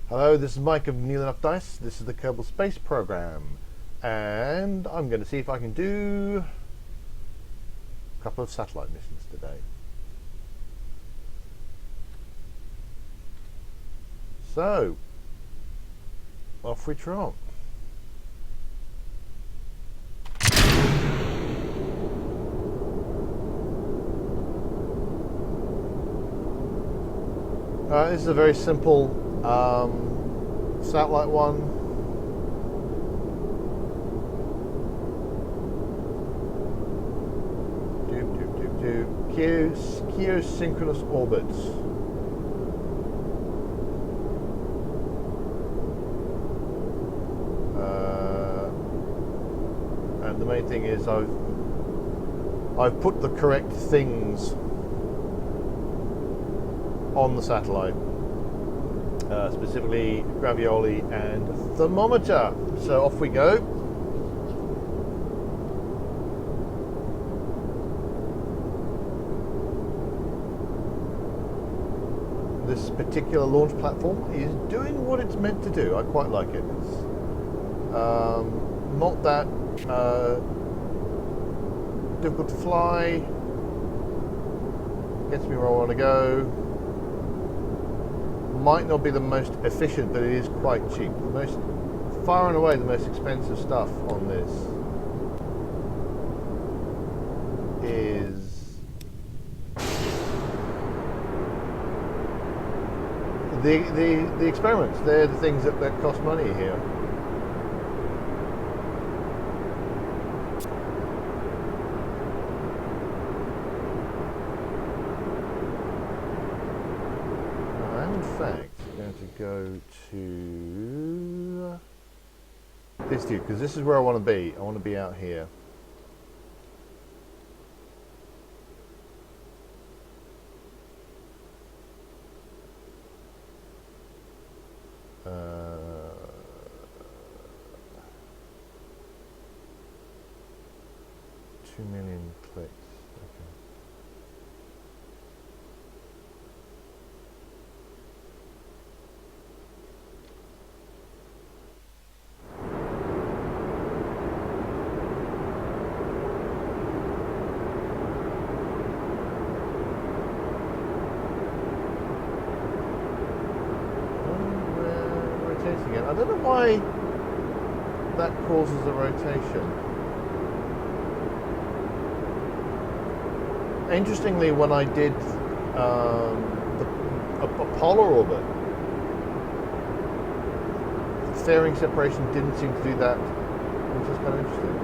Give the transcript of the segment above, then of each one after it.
Hello, this is Mike of Neil Enough Dice. This is the Kerbal Space Program, and I'm going to see if I can do a couple of satellite missions today. So, off we trot. This is a very simple satellite one. Geosynchronous orbits. And the main thing is I've put the correct things on the satellite, specifically gravioli and thermometer. So off we go. This particular launch platform is doing what it's meant to do. I quite like it. It's not that difficult to fly. Gets me where I want to go. Might not be the most efficient, but it is quite cheap. Far and away the most expensive stuff on this is the experiments. They're the things that cost money here. In fact, I'm going to go to this view because this is where I want to be. I want to be out here. $2 million clicks. Okay. Again. I don't know why that causes a rotation. Interestingly, when I did a polar orbit, fairing separation didn't seem to do that, which is kind of interesting.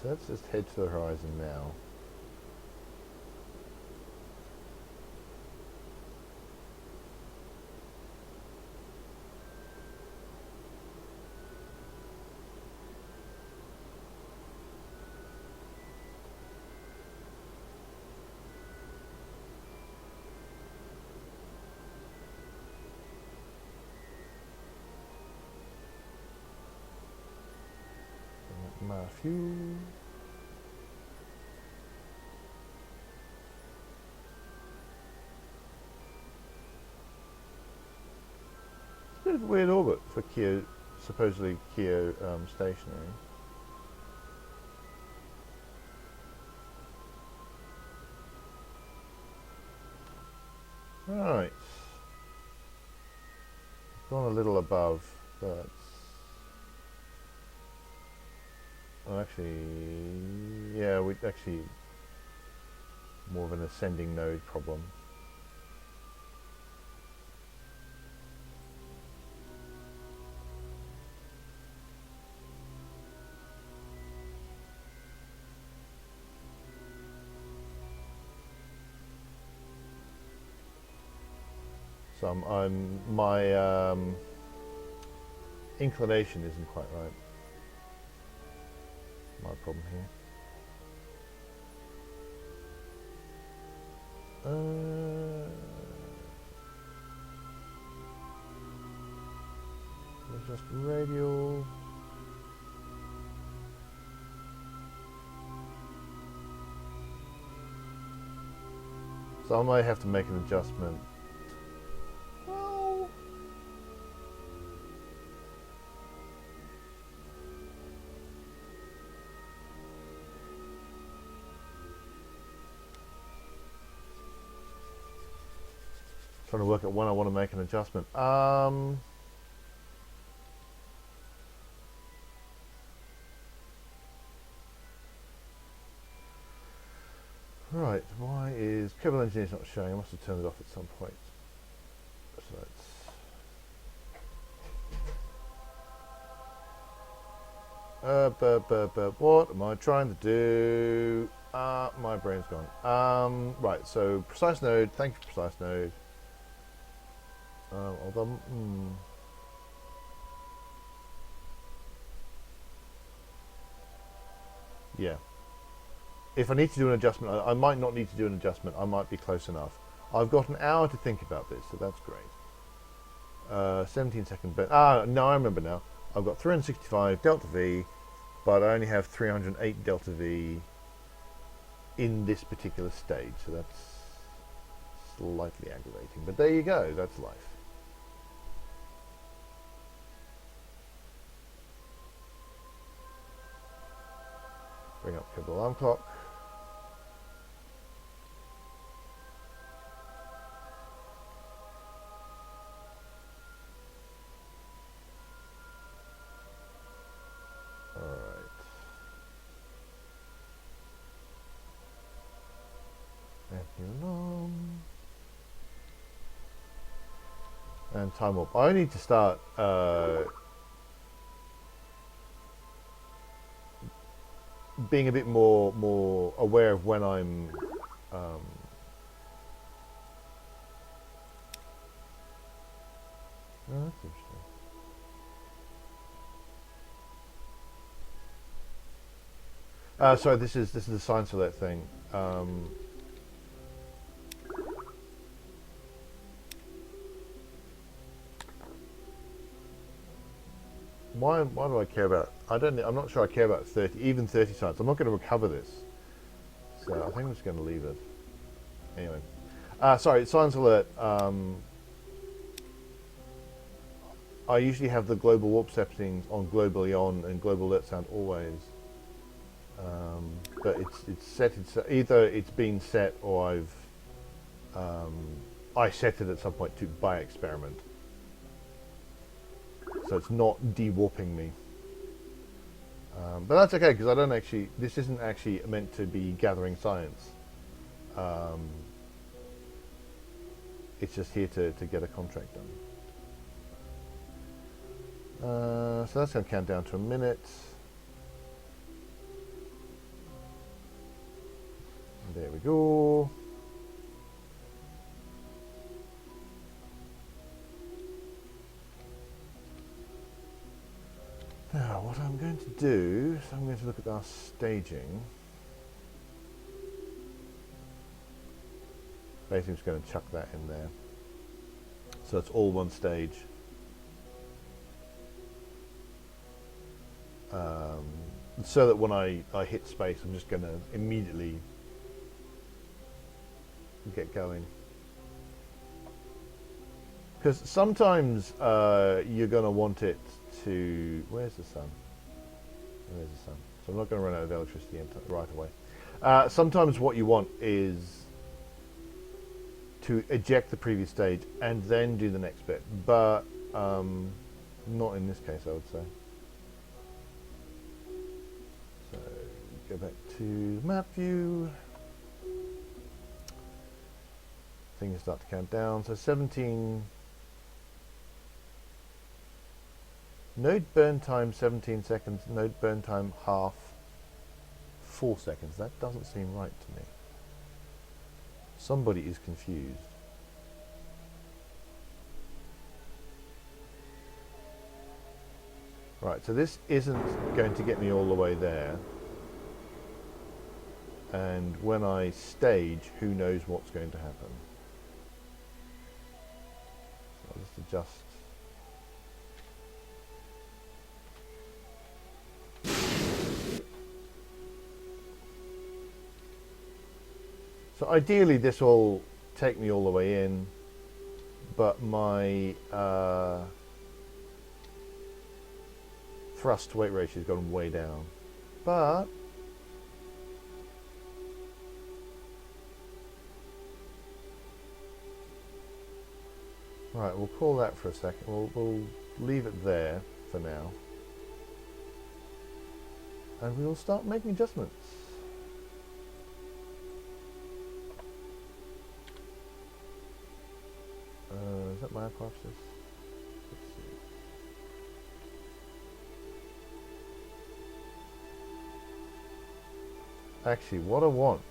So let's just head to the horizon now. Matthew. It's a bit of a weird orbit for Keo, supposedly Keo stationary. Right. Gone a little above, but well, actually, yeah, we actually more of an ascending node problem. So my inclination isn't quite right. My problem here. Just radial. So I might have to make an adjustment. Well, trying to work out when I want to make an adjustment. Right, why is Kerbal Engineers not showing? I must have turned it off at some point. So let's... what am I trying to do? My brain's gone. Right, so precise node, thank you precise node. Although, yeah. If I need to do an adjustment, I might not need to do an adjustment. I might be close enough. I've got an hour to think about this, so that's great. 17-second bend. No, I remember now. I've got 365 delta V, but I only have 308 delta V in this particular stage, so that's slightly aggravating. But there you go, that's life. Bring up Kerbal alarm clock. And time up. I need to start being a bit more aware of when I'm oh, that's interesting. Sorry, this is the science alert thing. Why do I care about? I'm not sure I care about 30 science. I'm not going to recover this, so I think I'm just going to leave it. Anyway, sorry, science alert. I usually have the global warp settings on globally on and global alert sound always, but it's set. Either it's been set or I set it at some point by experiment. So it's not de-warping me. But that's okay, because I don't actually... This isn't actually meant to be gathering science. It's just here to get a contract done. So that's going to count down to a minute. There we go. Now, what I'm going to do is I'm going to look at our staging. Basically, I'm just going to chuck that in there. So it's all one stage. So that when I hit space, I'm just going to immediately get going. Because sometimes you're going to want it to... Where's the sun? There's the sun. So I'm not going to run out of electricity right away. Sometimes what you want is to eject the previous stage and then do the next bit. But not in this case, I would say. So go back to map view. Things start to count down. So 17... Node burn time 17 seconds, node burn time half 4 seconds. That doesn't seem right to me. Somebody is confused. Right, so this isn't going to get me all the way there. And when I stage, who knows what's going to happen. So I'll just adjust. So ideally this will take me all the way in, but my thrust to weight ratio has gone way down. But right, we'll call that for a second. We'll leave it there for now, and we'll start making adjustments. Is that my hypothesis? Let's see. Actually, what I want.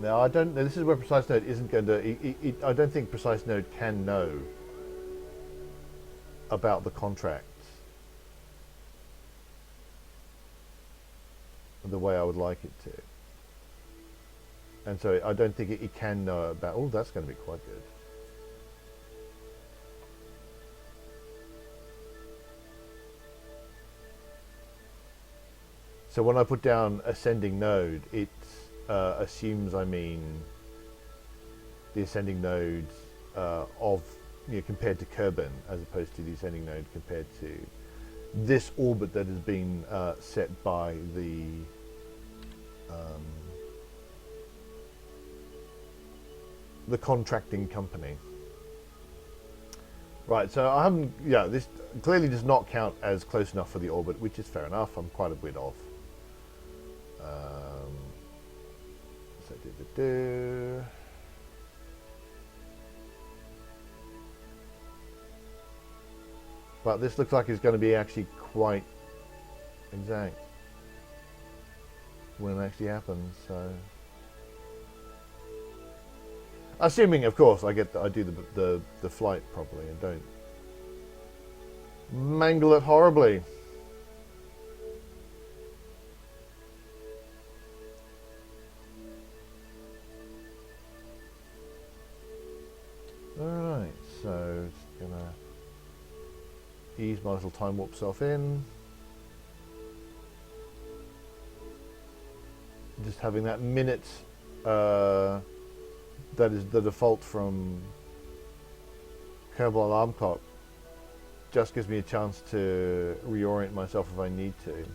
Now, I don't. This is where Precise Node isn't going to. I don't think Precise Node can know about the contracts the way I would like it to, and so I don't think it can know about. Oh, that's going to be quite good. So when I put down ascending node, it assumes I mean the ascending node of, you know, compared to Kerbal, as opposed to the ascending node compared to this orbit that has been set by the contracting company. Right, so I haven't, yeah, this clearly does not count as close enough for the orbit, which is fair enough. I'm quite a bit off. So but this looks like it's going to be actually quite exact when it actually happens. So, assuming, of course, I do the flight properly and don't mangle it horribly. Alright, so just gonna ease my little time warp self in. Just having that minute that is the default from Kerbal alarm clock just gives me a chance to reorient myself if I need to.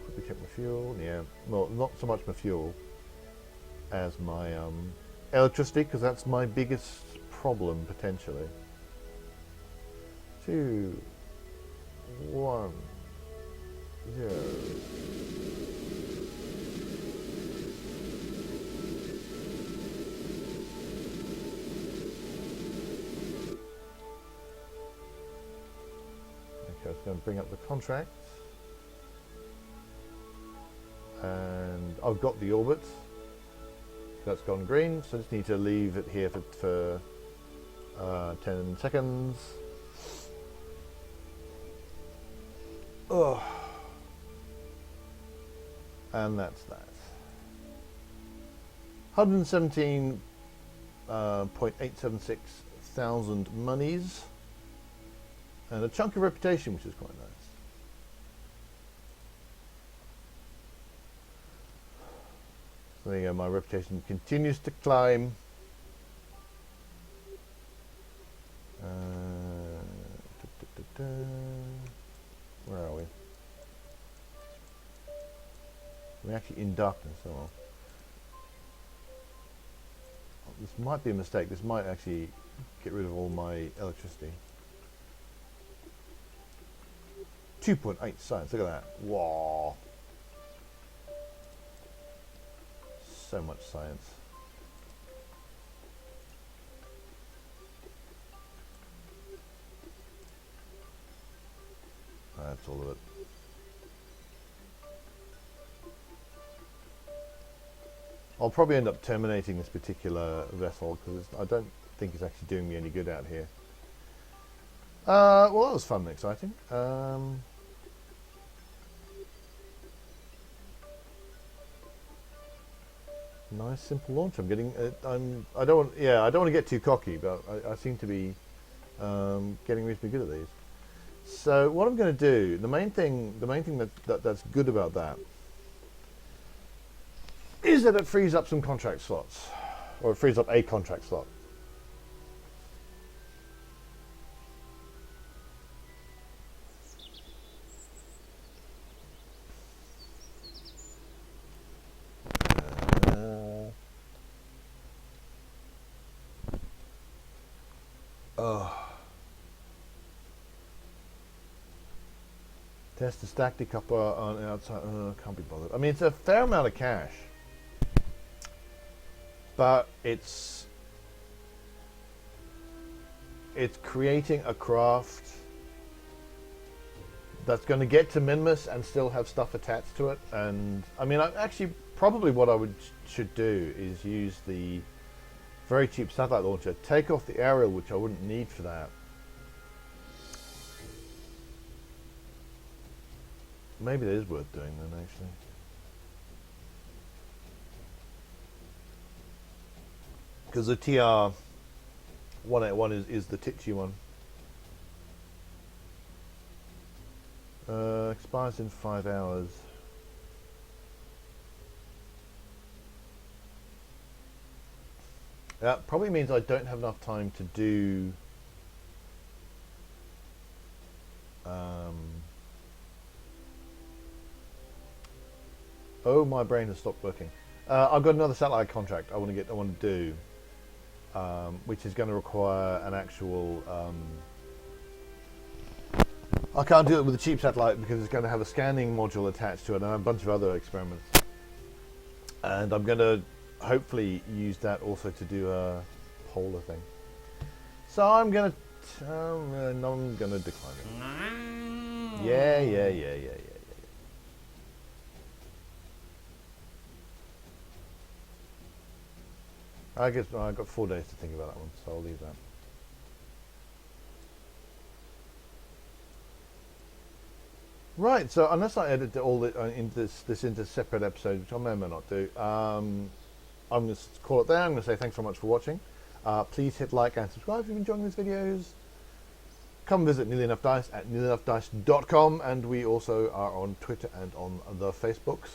Quickly check my fuel. Yeah, well, not so much my fuel as my electricity, because that's my biggest problem potentially. 2, 1, 0. Okay, I was going to bring up the contract, and I've got the orbit. That's gone green, so I just need to leave it here for 10 seconds. Oh. And that's that. 117.876 thousand monies, and a chunk of reputation, which is quite nice. So there you go, my reputation continues to climb. Where are we? We're actually in darkness. Oh, this might be a mistake. This might actually get rid of all my electricity. 2.8 science. Look at that. Wow. So much science. That's all of it. I'll probably end up terminating this particular vessel because I don't think it's actually doing me any good out here. Well, that was fun and exciting. Nice simple launch. I'm getting. I don't want. Yeah, I don't want to get too cocky, but I seem to be getting reasonably good at these. So what I'm going to do, the main thing that's good about that is that it frees up some contract slots, or it frees up a contract slot. Oh. Test the stack decoupler on outside. Can't be bothered. I mean, it's a fair amount of cash, but it's creating a craft that's going to get to Minmus and still have stuff attached to it. And I mean, actually, probably what I should do is use the very cheap satellite launcher, take off the aerial, which I wouldn't need for that. Maybe it is worth doing then, actually. Because the TR 181 is the titchy one. Expires in 5 hours. That probably means I don't have enough time to do oh, my brain has stopped working. I've got another satellite contract I want to do, which is going to require an actual. I can't do it with a cheap satellite because it's going to have a scanning module attached to it and a bunch of other experiments. And I'm going to hopefully use that also to do a polar thing. So I'm going to decline it. Yeah. I guess I've got 4 days to think about that one, so I'll leave that. Right, so unless I edit all the, into this into separate episodes, which I may or may not do, I'm going to call it there. I'm going to say thanks very much for watching. Please hit like and subscribe if you're enjoying these videos. Come visit Nearly Enough Dice at nearlyenoughdice.com, and we also are on Twitter and on the Facebooks.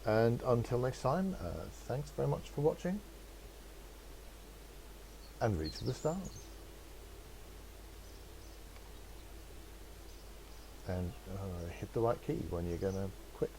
And until next time, thanks very much for watching, and reach for the stars. And hit the right key when you're going to quit.